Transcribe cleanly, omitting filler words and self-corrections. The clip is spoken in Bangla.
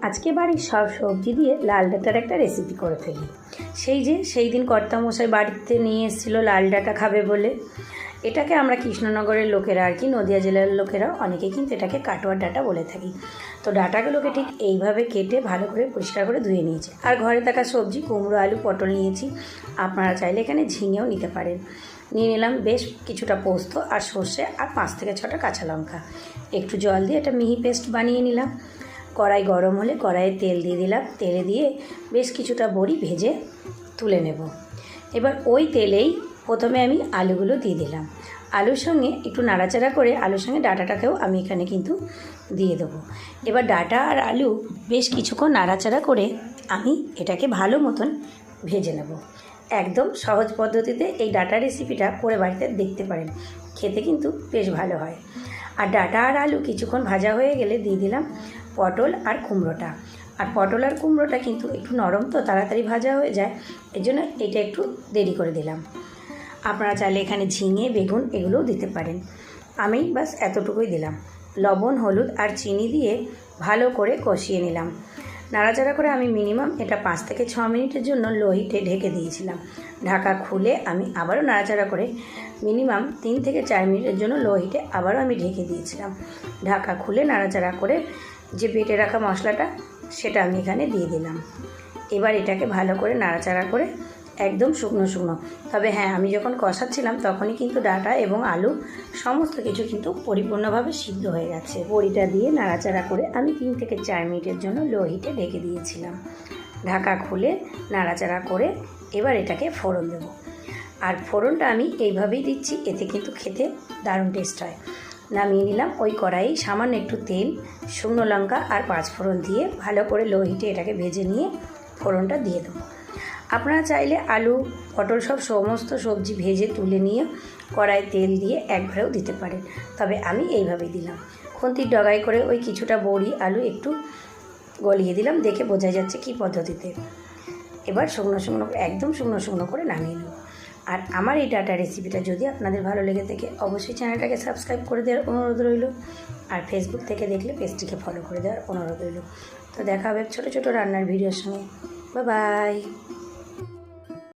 আজকে বাড়ির সব সবজি দিয়ে লাল ডাঁটার একটা রেসিপি করে ফেলি। সেই দিন কর্তামশাই বাড়িতে নিয়ে এসেছিলো লাল ডাঁটা খাবে বলে। এটাকে আমরা কৃষ্ণনগরের লোকেরা আর কি, নদিয়া জেলার লোকেরা অনেকে কিন্তু এটাকে কাটোয়ার ডাঁটা বলে থাকি। তো ডাঁটাগুলোকে ঠিক এইভাবে কেটে ভালো করে পরিষ্কার করে ধুয়ে নিয়েছি। আর ঘরে থাকা সবজি কুমড়ো, আলু, পটল নিয়েছি। আপনারা চাইলে এখানে ঝিঙেও নিতে পারেন। নিয়ে নিলাম বেশ কিছুটা পোস্ত আর সর্ষে আর 5 থেকে 6টা কাঁচা লঙ্কা। একটু জল দিয়ে একটা মিহি পেস্ট বানিয়ে নিলাম। কড়াই গরম হলে কড়াইয়ে তেল দিয়ে দিলাম। তেলে দিয়ে বেশ কিছুটা বড়ি ভেজে তুলে নেব। এবার ওই তেলেই প্রথমে আমি আলুগুলো দিয়ে দিলাম। আলুর সঙ্গে একটু নাড়াচাড়া করে আলুর সঙ্গে ডাঁটাটাকেও আমি এখানে কিন্তু দিয়ে দেবো। এবার ডাঁটা আর আলু বেশ কিছুক্ষণ নাড়াচাড়া করে আমি এটাকে ভালো মতন ভেজে নেব। একদম সহজ পদ্ধতিতে এই ডাঁটা রেসিপিটা করে বাড়িতে দেখতে পারেন, খেতে কিন্তু বেশ ভালো হয়। আর ডাঁটা আর আলু কিছুক্ষণ ভাজা হয়ে গেলে দিয়ে দিলাম পটল আর কুমড়োটা। আর পটল আর কুমড়োটা কিন্তু একটু নরম, তো তাড়াতাড়ি ভাজা হয়ে যায়, এর জন্য এটা একটু দেরি করে দিলাম। আপনারা চাইলে এখানে ঝিঙে, বেগুন এগুলোও দিতে পারেন। আমি বাস এতটুকুই দিলাম। লবণ, হলুদ আর চিনি দিয়ে ভালো করে কষিয়ে নিলাম। নাড়াচাড়া করে আমি মিনিমাম এটা 5 থেকে 6 মিনিটের জন্য লো হিটে ঢেকে দিয়েছিলাম। ঢাকা খুলে আমি আবারও নাড়াচাড়া করে মিনিমাম 3 থেকে 4 মিনিটের জন্য লো হিটে আবারও আমি ঢেকে দিয়েছিলাম। ঢাকা খুলে নাড়াচাড়া করে যে বেটে রাখা মশলাটা সেটা আমি এখানে দিয়ে দিলাম। এবার এটাকে ভালো করে নাড়াচাড়া করে একদম শুকনো শুকনো, তবে হ্যাঁ, আমি যখন কষাচ্ছিলাম তখনই কিন্তু ডাঁটা এবং আলু সমস্ত কিছু কিন্তু পরিপূর্ণভাবে সিদ্ধ হয়ে গেছে। বড়িটা দিয়ে নাড়াচাড়া করে আমি 3 থেকে 4 মিনিটের জন্য লো হিটে ঢেকে দিয়েছিলাম। ঢাকা খুলে নাড়াচাড়া করে এবার এটাকে ফোড়ন দেব। আর ফোড়নটা আমি এইভাবেই দিচ্ছি, এতে কিন্তু খেতে দারুণ টেস্ট হয়। নামিয়ে নিলাম। ওই কড়াই সামান্য একটু তেল, শুকনো লঙ্কা আর 5 ফোড়ন দিয়ে ভালো করে লো হিটে এটাকে ভেজে নিয়ে ফোড়নটা দিয়ে দেবো। আপনারা চাইলে আলু, পটল সমস্ত সবজি ভেজে তুলে নিয়ে কড়াই তেল দিয়ে একবারেও দিতে পারেন, তবে আমি এইভাবেই দিলাম। খুন্তির ডগায় করে ওই কিছুটা বড়ি, আলু একটু গলিয়ে দিলাম, দেখে বোঝা যাচ্ছে কী পদ্ধতিতে। এবার একদম শুকনো শুকনো করে নামিয়ে নেব। আর আমার এই ডাঁটা রেসিপিটা যদি আপনাদের ভালো লেগে থাকে অবশ্যই চ্যানেলটাকে সাবস্ক্রাইব করে দেওয়ার অনুরোধ রইল। আর ফেসবুক থেকে দেখলে পেজটিকে ফলো করে দেওয়ার অনুরোধ রইল। তো দেখা হবে ছোটো ছোটো রান্নার ভিডিওর সঙ্গে। Bye bye.